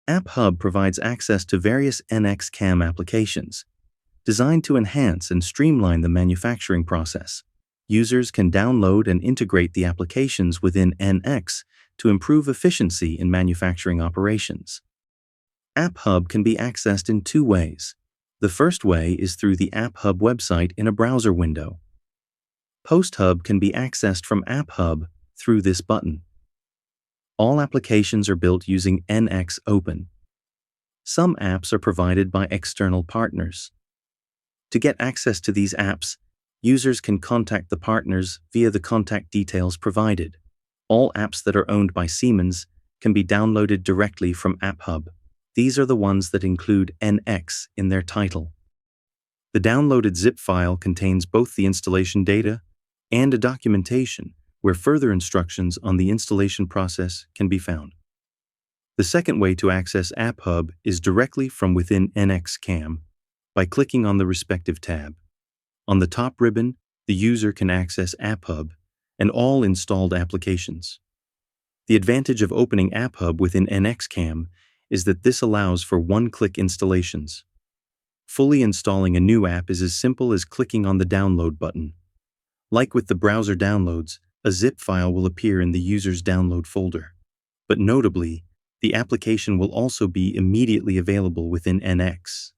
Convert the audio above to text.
App Hub provides access to various NX CAM applications, designed to enhance and streamline the manufacturing process. Users can download and integrate the applications within NX to improve efficiency in manufacturing operations. App Hub can be accessed in two ways. The first way is through the App Hub website in a browser window. Post Hub can be accessed from App Hub through this button. All applications are built using NX Open. Some apps are provided by external partners. To get access to these apps, users can contact the partners via the contact details provided. All apps that are owned by Siemens can be downloaded directly from App Hub. These are the ones that include NX in their title. The downloaded zip file contains both the installation data and a documentation where further instructions on the installation process can be found. The second way to access App Hub is directly from within NX CAM by clicking on the respective tab. On the top ribbon, the user can access App Hub and all installed applications. The advantage of opening App Hub within NX CAM is that this allows for one-click installations. Fully installing a new app is as simple as clicking on the download button. Like with the browser downloads, a zip file will appear in the user's download folder. But notably, the application will also be immediately available within NX.